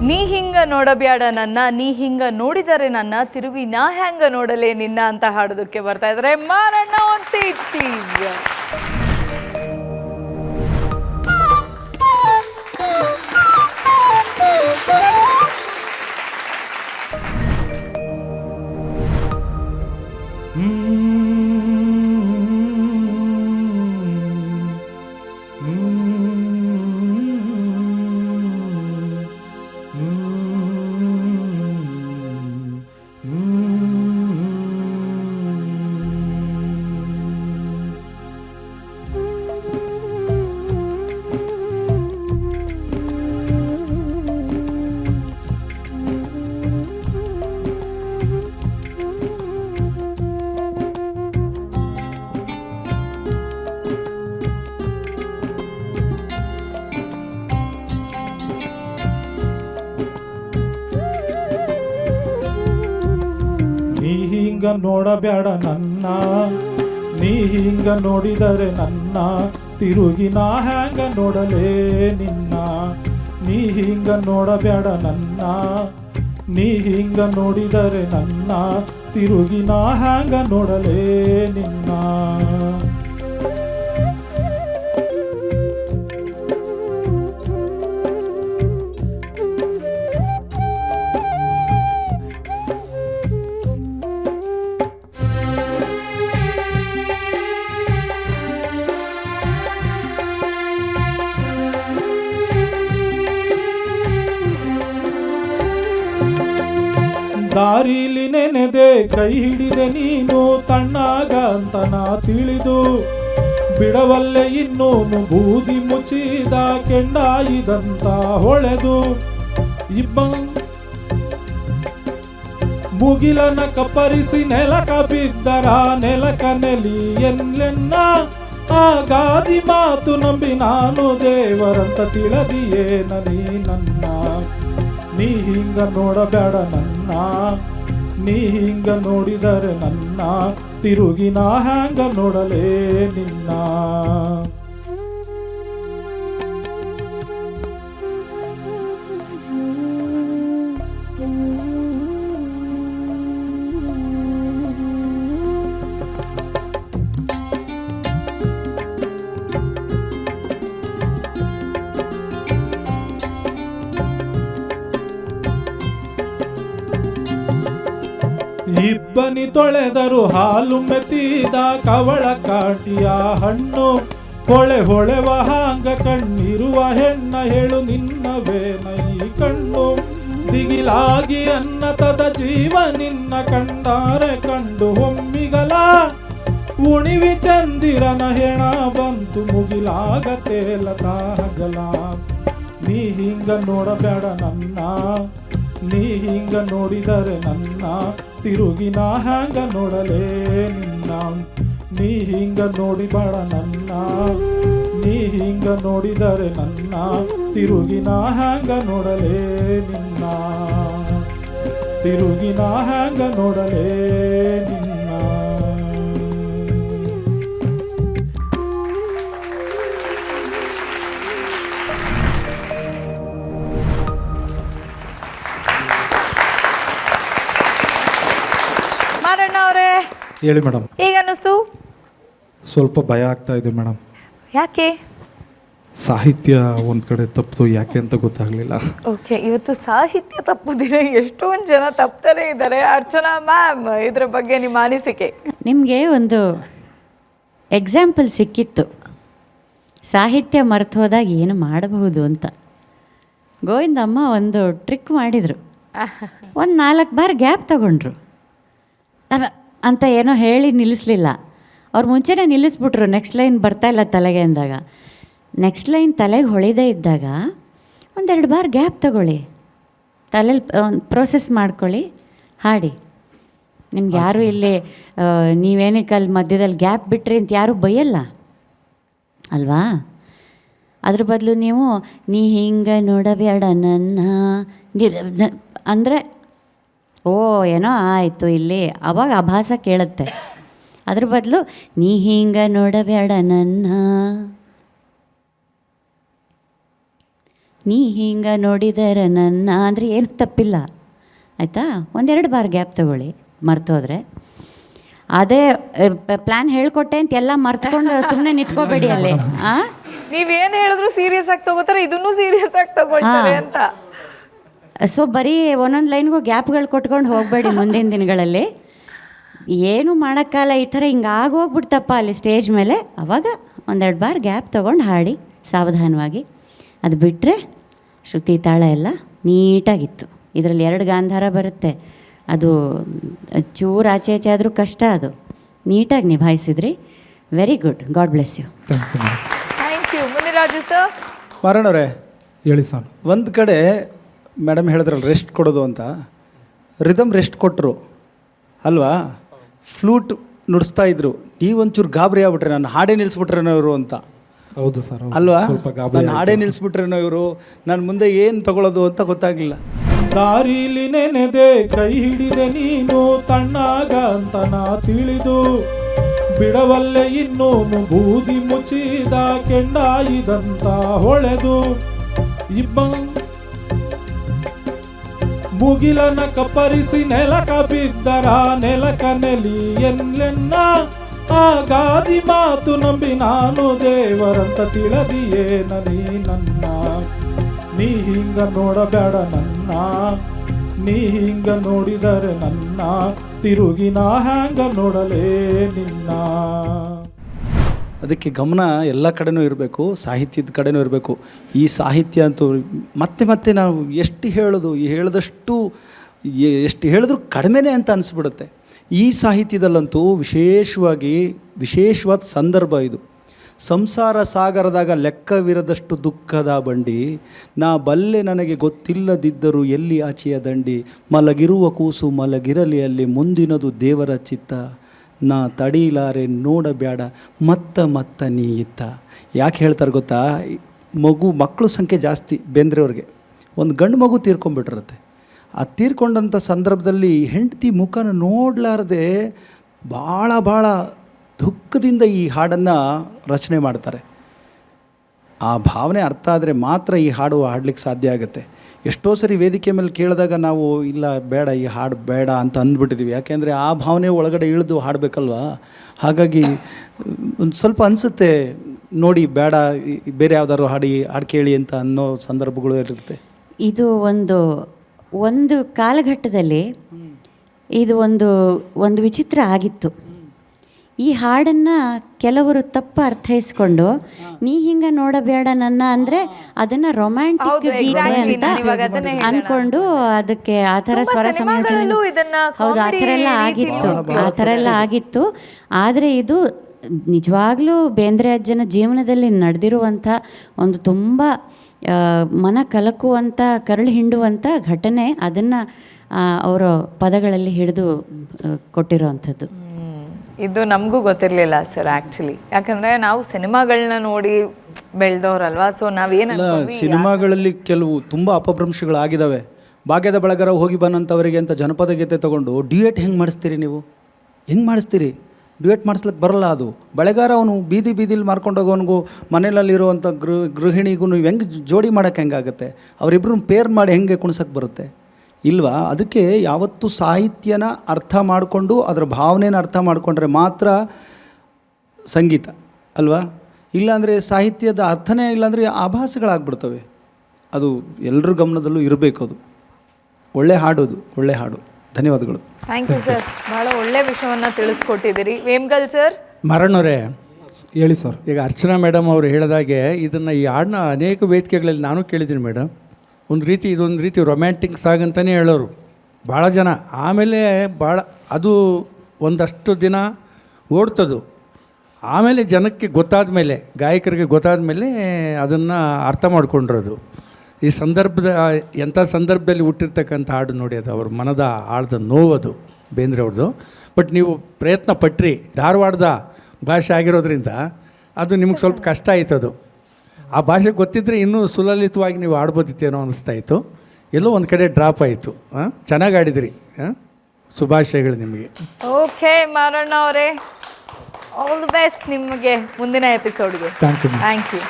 ನೀ ಹಿಂಗ ನೋಡಬ್ಯಾಡ ನನ್ನ, ನೀ ಹಿಂಗ ನೋಡಿದರೆ ನನ್ನ, ತಿರುಗಿ ನಾ ಹ್ಯಾಂಗ ನೋಡಲೇ ನಿನ್ನ ಅಂತ ಹಾಡೋದಕ್ಕೆ ಬರ್ತಾ ಇದ್ದಾರೆ ಮಾರಣ್ಣ ಆನ್ ಸ್ಟೇಜ್ ಪ್ಲೀಸ್. ಹಿಂಗ ನೋಡಬೇಡ ನನ್ನ, ನೀ ಹಿಂಗ ನೋಡಿದರೆ ನನ್ನ, ತಿರುಗಿ ನಾ ಹ್ಯಾಂಗ ನೋಡಲೇ ನಿನ್ನ. ನೀ ಹಿಂಗ ನೋಡಬೇಡ ನನ್ನ, ನೀ ಹಿಂಗ ನೋಡಿದರೆ ನನ್ನ, ತಿರುಗಿ ನಾ ಹ್ಯಾಂಗ ನೋಡಲೇ ನಿನ್ನ. ದಾರಿಲಿ ನೆನೆದೆ ಕೈ ಹಿಡಿದೆ ನೀನು ತಣ್ಣಾಗ ಅಂತ ನಾ ತಿಳಿದು, ಬಿಡವಲ್ಲೆ ಇನ್ನೂನು ಬೂದಿ ಮುಚ್ಚಿದ ಕೆಂಡಾಯಿದಂತ ಹೊಳೆದು, ಮುಗಿಲನ ಕಪ್ಪರಿಸಿ ನೆಲಕ ಬಿದ್ದರ ನೆಲಕ ನೆಲಿ ಎನ್ಲೆನ್ನ. ಆ ಗಾದಿ ಮಾತು ನಂಬಿ ನಾನು ದೇವರಂತ ತಿಳಿದಿಯೇನ ನೀ ನನ್ನ. ನೀ ಹಿಂಗ ನೋಡಬೇಡ ನನ್ನ, ನೀ ಹಿಂಗ ನೋಡಿದರೆ ನನ್ನ, ತಿರುಗಿ ನಾ ಹ್ಯಾಂಗ ನೋಡಲೇ ನಿನ್ನ. ಇಬ್ಬನಿ ತೊಳೆದರು ಹಾಲು ಮೆತ್ತಿದ ಕವಳ ಕಾಟಿಯ ಹಣ್ಣು, ಹೊಳೆ ಹೊಳೆವ ಹಾಂಗ ಕಣ್ಣಿರುವ ಹೆಣ್ಣ ಹೇಳು ನಿನ್ನವೇನೈ ಕಣ್ಣು. ದಿಗಿಲಾಗಿ ಅನ್ನತದ ಜೀವ ನಿನ್ನ ಕಂಡಾರೆ ಕಂಡು ಒಮ್ಮಿಗಲ, ಉಣಿವಿ ಚಂದಿರನ ಹೆಣ ಬಂತು ಮುಗಿಲಾಗ ತೇಲತಾಗಲ. ನೀ ಹಿಂಗ ನೋಡಬೇಡ ನನ್ನ, ನೀ ಹಿಂಗ ನೋಡಿದರೆ ನನ್ನ, ತಿರುಗಿ ನಾ ಹ್ಯಾಂಗ ನೋಡಲೇ ನಿನ್ನ. ನೀ ಹಿಂಗ ನೋಡಿಬೇಡ ನನ್ನ, ನೀ ಹಿಂಗ ನೋಡಿದರೆ ನನ್ನ, ತಿರುಗಿ ನಾ ಹ್ಯಾಂಗ ನೋಡಲೇ ನಿನ್ನ. ತಿರುಗಿ ನಾ ಹ್ಯಾಂಗ ನೋಡಲೇ ನಿನ್ನ. ಹೇಳಿ ಮೇಡಮ್. ಈಗ ಅನ್ನಿಸ್ತು? ಸ್ವಲ್ಪ ಭಯ ಆಗ್ತಾ ಇದೆ ಮೇಡಮ್. ಯಾಕೆ? ಸಾಹಿತ್ಯ ಒಂದು ಕಡೆ ತಪ್ಪು, ಯಾಕೆ ಅಂತ ಗೊತ್ತಾಗಲಿಲ್ಲ. ಓಕೆ, ಇವತ್ತು ಸಾಹಿತ್ಯ ತಪ್ಪುದಿನ ಎಷ್ಟೊಂದು ಜನ ತಪ್ತಾರೆ ಇದ್ದಾರೆ. ಅರ್ಚನಾ ಮ್ಯಾಮ್, ಇದ್ರ ಬಗ್ಗೆ ನಿಮ್ಮ ಅನಿಸಿಕೆ? ನಿಮಗೆ ಒಂದು ಎಕ್ಸಾಂಪಲ್ ಸಿಕ್ಕಿತ್ತು, ಸಾಹಿತ್ಯ ಮರೆತು ಹೋದಾಗ ಏನು ಮಾಡಬಹುದು ಅಂತ. ಗೋವಿಂದಮ್ಮ ಒಂದು ಟ್ರಿಕ್ ಮಾಡಿದರು. ಒಂದು 4 ಬಾರ್ ಗ್ಯಾಪ್ ತಗೊಂಡ್ರು ಅಂತ ಏನೋ ಹೇಳಿ ನಿಲ್ಲಿಸಲಿಲ್ಲ. ಅವ್ರು ಮುಂಚೆನೇ ನಿಲ್ಲಿಸ್ಬಿಟ್ರು, ನೆಕ್ಸ್ಟ್ ಲೈನ್ ಬರ್ತಾಯಿಲ್ಲ ತಲೆಗೆ ಅಂದಾಗ. ನೆಕ್ಸ್ಟ್ ಲೈನ್ ತಲೆಗೆ ಹೊಳಿದೇ ಇದ್ದಾಗ 1-2 ಬಾರ್ ಗ್ಯಾಪ್ ತಗೊಳ್ಳಿ, ತಲೆಯಲ್ಲಿ ಪ್ರೋಸೆಸ್ ಮಾಡ್ಕೊಳ್ಳಿ, ಹಾಡಿ. ನಿಮ್ಗೆ ಯಾರೂ ಇಲ್ಲಿ ನೀವೇನಕ್ಕೆ ಅಲ್ಲಿ ಮಧ್ಯದಲ್ಲಿ ಗ್ಯಾಪ್ ಬಿಟ್ರಿ ಅಂತ ಯಾರೂ ಬೈಯಲ್ಲ ಅಲ್ವಾ. ಅದ್ರ ಬದಲು ನೀವು ನೀ ಹಿಂಗೆ ನೋಡಬೇಡ ನನ್ನ ಅಂದರೆ ಓ ಏನೋ ಆಯಿತು ಇಲ್ಲಿ, ಆವಾಗ ಆಭಾಸ ಕೇಳುತ್ತೆ. ಅದ್ರ ಬದಲು ನೀ ಹಿಂಗೆ ನೋಡಬೇಡ ನನ್ನ, ನೀ ಹಿಂಗೆ ನೋಡಿದರೆ ನನ್ನ ಅಂದರೆ ಏನು ತಪ್ಪಿಲ್ಲ ಆಯಿತಾ. ಒಂದೆರಡು ಬಾರ್ ಗ್ಯಾಪ್ ತಗೊಳ್ಳಿ ಮರ್ತೋದ್ರೆ. ಅದೇ ಪ್ಲ್ಯಾನ್ ಹೇಳ್ಕೊಟ್ಟೆ ಅಂತ ಎಲ್ಲ ಮರ್ತ್ಕೊಂಡು ಸುಮ್ಮನೆ ನಿಂತ್ಕೋಬೇಡಿ ಅಲ್ಲಿ. ನೀವೇನು ಹೇಳಿದ್ರು ಸೀರಿಯಸ್ ಆಗಿ ತಗೋತಾರೆ, ಇದನ್ನು ಸೀರಿಯಸ್ ಆಗಿ ತಗೊಳ್ತಾರೆ ಅಂತ. ಸೊ ಬರೀ ಒಂದೊಂದು ಲೈನ್ಗೂ ಗ್ಯಾಪ್ಗಳು ಕೊಟ್ಕೊಂಡು ಹೋಗಬೇಡಿ ಮುಂದಿನ ದಿನಗಳಲ್ಲಿ. ಏನು ಮಾಡೋಕ್ಕಲ್ಲ, ಈ ಥರ ಹಿಂಗೆ ಆಗೋಗ್ಬಿಡ್ತಪ್ಪ ಅಲ್ಲಿ ಸ್ಟೇಜ್ ಮೇಲೆ, ಆವಾಗ ಒಂದೆರಡು ಬಾರ್ ಗ್ಯಾಪ್ ತೊಗೊಂಡು ಹಾಡಿ ಸಾವಧಾನವಾಗಿ. ಅದು ಬಿಟ್ಟರೆ ಶ್ರುತಿ ತಾಳ ಎಲ್ಲ ನೀಟಾಗಿತ್ತು. ಇದರಲ್ಲಿ 2 ಗಾಂಧಾರ ಬರುತ್ತೆ, ಅದು ಚೂರು ಆಚೆ ಆಚೆ ಆದರೂ ಕಷ್ಟ, ಅದು ನೀಟಾಗಿ ನಿಭಾಯಿಸಿದ್ರಿ. Very good, God bless you. Thank you. Muniraju sir. ಮಾರಣ್ಣವ್ರೆ ಹೇಳಿ ಸರ್. ಒಂದು ಕಡೆ ಮೇಡಮ್ ಹೇಳಿದ್ರಲ್ಲ ರೆಸ್ಟ್ ಕೊಡೋದು ಅಂತ, ರಿದಮ್ ರೆಸ್ಟ್ ಕೊಟ್ಟರು ಅಲ್ವಾ, ಫ್ಲೂಟ್ ನುಡಿಸ್ತಾ ಇದ್ರು, ನೀವೊಂಚೂರು ಗಾಬರಿ ಆಗ್ಬಿಟ್ರೆ ನಾನು ಹಾಡೇ ನಿಲ್ಲಿಸ್ಬಿಟ್ರೇನೋ ಇವರು ಅಂತ. ಹೌದು ಸರ್, ಅಲ್ವಾ, ಸ್ವಲ್ಪ ಗಾಬರಿ ನಾನು ಹಾಡೇ ನಿಲ್ಲಿಸ್ಬಿಟ್ರೇನೋ ಇವರು, ನಾನು ಮುಂದೆ ಏನು ತಗೊಳ್ಳೋದು ಅಂತ ಗೊತ್ತಾಗಲಿಲ್ಲ. ದಾರಿಲಿ ನೆನೆದೆ ಕೈ ಹಿಡಿದೆ ನೀನು ತಣ್ಣಾಗ ಅಂತ ನಾ ತಿಳಿದು, ಬಿಡವಲ್ಲೆ ಇನ್ನೂನು ಬೂದಿ ಮುಚ್ಚಿದ ಕೆಂಡಾಯಿದಂತ ಹೊಳೆದು, ಮುಗಿಲನ ಕಪ್ಪರಿಸಿ ನೆಲಕ ಬಿದ್ದರ ನೆಲಕ ನೆಲಿ ಎನ್ಲೆನ್ನ, ಆ ಗಾದಿ ಮಾತು ನಂಬಿ ನಾನು ದೇವರಂತ ತಿಳಿದಿಯೇ ನೀ ನನ್ನ. ನೀ ಹಿಂಗ ನೋಡಬೇಡ ನನ್ನ, ನೀ ಹಿಂಗ ನೋಡಿದರೆ ನನ್ನ, ತಿರುಗಿ ನಾ ಹ್ಯಾಂಗ ನೋಡಲೇ ನಿನ್ನ. ಅದಕ್ಕೆ ಗಮನ ಎಲ್ಲ ಕಡೆನೂ ಇರಬೇಕು, ಸಾಹಿತ್ಯದ ಕಡೆನೂ ಇರಬೇಕು. ಈ ಸಾಹಿತ್ಯ ಅಂತೂ ಮತ್ತೆ ಮತ್ತೆ ನಾವು ಎಷ್ಟು ಹೇಳೋದು, ಹೇಳಿದಷ್ಟು ಎಷ್ಟು ಹೇಳಿದ್ರೂ ಕಡಿಮೆನೇ ಅಂತ ಅನಿಸ್ಬಿಡುತ್ತೆ. ಈ ಸಾಹಿತ್ಯದಲ್ಲಂತೂ ವಿಶೇಷವಾದ ಸಂದರ್ಭ ಇದು. ಸಂಸಾರ ಸಾಗರದಾಗ ಲೆಕ್ಕವಿರದಷ್ಟು ದುಃಖದ ಬಂಡಿ, ನಾ ಬಲ್ಲೆ ನನಗೆ ಗೊತ್ತಿಲ್ಲದಿದ್ದರೂ ಎಲ್ಲಿ ಆಚೆಯ ದಂಡಿ, ಮಲಗಿರುವ ಕೂಸು ಮಲಗಿರಲಿ ಅಲ್ಲಿ ಮುಂದಿನದು ದೇವರ ಚಿತ್ತ, ನಾ ತಡೀಲಾರೆ ನೋಡಬೇಡ ಮತ್ತ ನೀ ಇತ್ತ. ಯಾಕೆ ಹೇಳ್ತಾರೆ ಗೊತ್ತಾ, ಮಕ್ಕಳು ಸಂಖ್ಯೆ ಜಾಸ್ತಿ ಬೇಂದ್ರೆಯವ್ರಿಗೆ. ಒಂದು ಗಂಡು ಮಗು ತೀರ್ಕೊಂಡ್ಬಿಟ್ಟಿರುತ್ತೆ. ಆ ತೀರ್ಕೊಂಡಂಥ ಸಂದರ್ಭದಲ್ಲಿ ಹೆಂಡತಿ ಮುಖನ ನೋಡಲಾರ್ದೆ ಭಾಳ ದುಃಖದಿಂದ ಈ ಹಾಡನ್ನು ರಚನೆ ಮಾಡ್ತಾರೆ. ಆ ಭಾವನೆ ಅರ್ಥ ಆದರೆ ಮಾತ್ರ ಈ ಹಾಡು ಹಾಡ್ಲಿಕ್ಕೆ ಸಾಧ್ಯ ಆಗುತ್ತೆ. ಎಷ್ಟೋ ಸರಿ ವೇದಿಕೆ ಮೇಲೆ ಕೇಳಿದಾಗ ನಾವು ಇಲ್ಲ ಬೇಡ ಈ ಹಾಡು ಬೇಡ ಅಂತ ಅಂದ್ಬಿಟ್ಟಿದ್ದೀವಿ. ಯಾಕೆಂದರೆ ಆ ಭಾವನೆ ಒಳಗಡೆ ಇಳಿದು ಹಾಡಬೇಕಲ್ವ. ಹಾಗಾಗಿ ಒಂದು ಸ್ವಲ್ಪ ಅನಿಸುತ್ತೆ ನೋಡಿ ಬೇಡ ಬೇರೆ ಯಾವ್ದಾದ್ರು ಹಾಡು ಕೇಳಿ ಅಂತ ಅನ್ನೋ ಸಂದರ್ಭಗಳು ಇರುತ್ತೆ. ಇದು ಒಂದು ಕಾಲಘಟ್ಟದಲ್ಲಿ ಇದು ಒಂದು ವಿಚಿತ್ರ ಆಗಿತ್ತು. ಈ ಹಾಡನ್ನು ಕೆಲವರು ತಪ್ಪು ಅರ್ಥೈಸ್ಕೊಂಡು ನೀ ಹಿಂಗೆ ನೋಡಬೇಡ ನನ್ನ ಅಂದರೆ ಅದನ್ನು ರೊಮ್ಯಾಂಟಿಕ್ ಗೀತೆ ಅಂತ ಅಂದ್ಕೊಂಡು ಅದಕ್ಕೆ ಆ ಥರ ಸ್ವರ ಸಂಯೋಜನೆ, ಹೌದು ಆ ಥರ ಎಲ್ಲ ಆಗಿತ್ತು. ಆದರೆ ಇದು ನಿಜವಾಗ್ಲೂ ಬೇಂದ್ರೆ ಅಜ್ಜನ ಜೀವನದಲ್ಲಿ ನಡೆದಿರುವಂಥ ಒಂದು ತುಂಬ ಮನ ಕಲಕುವಂಥ, ಕರಳು ಹಿಂಡುವಂಥ ಘಟನೆ. ಅದನ್ನು ಅವರ ಪದಗಳಲ್ಲಿ ಹಿಡಿದು ಕೊಟ್ಟಿರೋವಂಥದ್ದು. ಇದು ನಮಗೂ ಗೊತ್ತಿರಲಿಲ್ಲ ಸರ್ ಆ್ಯಕ್ಚುಲಿ. ಯಾಕಂದರೆ ನಾವು ಸಿನಿಮಾಗಳನ್ನ ನೋಡಿ ಬೆಳೆದವ್ರಲ್ವಾ. ಸೊ ನಾವೇನಲ್ಲ ಸಿನಿಮಾಗಳಲ್ಲಿ ಕೆಲವು ತುಂಬ ಅಪಭ್ರಂಶಗಳಾಗಿದ್ದಾವೆ. ಭಾಗ್ಯದ ಬಳಗರ ಹೋಗಿ ಬಂದಂಥವರಿಗೆ ಅಂತ ಜನಪದ ಗೀತೆ ತೊಗೊಂಡು ಡ್ಯೂಯೆಟ್ ಹೆಂಗೆ ಮಾಡಿಸ್ತೀರಿ ನೀವು? ಹೆಂಗೆ ಮಾಡಿಸ್ತೀರಿ? ಡ್ಯೂಯೆಟ್ ಮಾಡಿಸ್ಲಿಕ್ಕೆ ಬರಲ್ಲ. ಅದು ಬೆಳೆಗಾರ ಅವನು ಬೀದಿಲಿ ಮಾರ್ಕೊಂಡೋಗೋನಿಗೂ ಮನೆಯಲ್ಲಿರುವಂಥ ಗೃಹಿಣಿಗೂ ನೀವು ಹೆಂಗೆ ಜೋಡಿ ಮಾಡೋಕ್ಕೆ ಹೆಂಗಾಗುತ್ತೆ? ಅವರಿಬ್ಬರು ಪೇರ್ ಮಾಡಿ ಹೆಂಗೆ ಕುಣಿಸೋಕ್ಕೆ ಬರುತ್ತೆ? ಇಲ್ವಾ? ಅದಕ್ಕೆ ಯಾವತ್ತೂ ಸಾಹಿತ್ಯನ ಅರ್ಥ ಮಾಡಿಕೊಂಡು ಅದರ ಭಾವನೆನ ಅರ್ಥ ಮಾಡಿಕೊಂಡ್ರೆ ಮಾತ್ರ ಸಂಗೀತ ಅಲ್ವಾ. ಇಲ್ಲಾಂದರೆ ಸಾಹಿತ್ಯದ ಅರ್ಥನೇ ಇಲ್ಲಾಂದರೆ ಆಭಾಸಗಳಾಗ್ಬಿಡ್ತವೆ. ಅದು ಎಲ್ಲರ ಗಮನದಲ್ಲೂ ಇರಬೇಕು. ಅದು ಒಳ್ಳೆ ಹಾಡು. ಧನ್ಯವಾದಗಳು. ಥ್ಯಾಂಕ್ ಯು ಸರ್, ಭಾಳ ಒಳ್ಳೆ ವಿಷಯವನ್ನು ತಿಳಿಸ್ಕೊಟ್ಟಿದ್ದೀರಿ. ವೇಮ್ಗಲ್ ಸರ್. ಮರಣ್ಣವರೇ ಹೇಳಿ ಸರ್. ಈಗ ಅರ್ಚನಾ ಮೇಡಮ್ ಅವರು ಹೇಳಿದಾಗೆ ಈ ಹಾಡನ್ನ ಅನೇಕ ವೇದಿಕೆಗಳಲ್ಲಿ ನಾನು ಕೇಳಿದ್ದೀನಿ ಮೇಡಮ್. ಇದೊಂದು ರೀತಿ ರೊಮ್ಯಾಂಟಿಕ್ ಸಾಂಗ್ ಅಂತಲೇ ಹೇಳೋರು ಭಾಳ ಜನ. ಆಮೇಲೆ ಅದು ಒಂದಷ್ಟು ದಿನ ಓಡ್ತದು. ಆಮೇಲೆ ಜನಕ್ಕೆ ಗೊತ್ತಾದ ಮೇಲೆ, ಗಾಯಕರಿಗೆ ಗೊತ್ತಾದ ಮೇಲೆ ಅದನ್ನು ಅರ್ಥ ಮಾಡ್ಕೊಂಡಿರೋದು. ಈ ಎಂಥ ಸಂದರ್ಭದಲ್ಲಿ ಹುಟ್ಟಿರ್ತಕ್ಕಂಥ ಹಾಡು ನೋಡಿ, ಅದು ಅವ್ರ ಮನದ ಆಳದ ನೋವದು ಬೇಂದ್ರೆ ಅವ್ರದ್ದು. ಬಟ್ ನೀವು ಪ್ರಯತ್ನ ಪಟ್ರಿ, ಧಾರವಾಡದ ಭಾಷೆ ಆಗಿರೋದ್ರಿಂದ ಅದು ನಿಮ್ಗೆ ಸ್ವಲ್ಪ ಕಷ್ಟ ಆಯಿತು. ಅದು ಆ ಭಾಷೆ ಗೊತ್ತಿದ್ದರೆ ಇನ್ನೂ ಸುಲಲಿತವಾಗಿ ನೀವು ಆಡ್ಬೋದಿತ್ತೇನೋ ಅನ್ನಿಸ್ತಾಯಿತ್ತು. ಎಲ್ಲೋ ಒಂದು ಕಡೆ ಡ್ರಾಪ್ ಆಯಿತು. ಚೆನ್ನಾಗಿ ಆಡಿದ್ರಿ. ಶುಭಾಶಯಗಳು ನಿಮಗೆ. ಓಕೆ ಮಾರಣ್ಣ ಅವರೇ, ಆಲ್ ದಿ ಬೆಸ್ಟ್ ನಿಮಗೆ ಮುಂದಿನ ಎಪಿಸೋಡ್ಗೆ. Thank you. Thank you.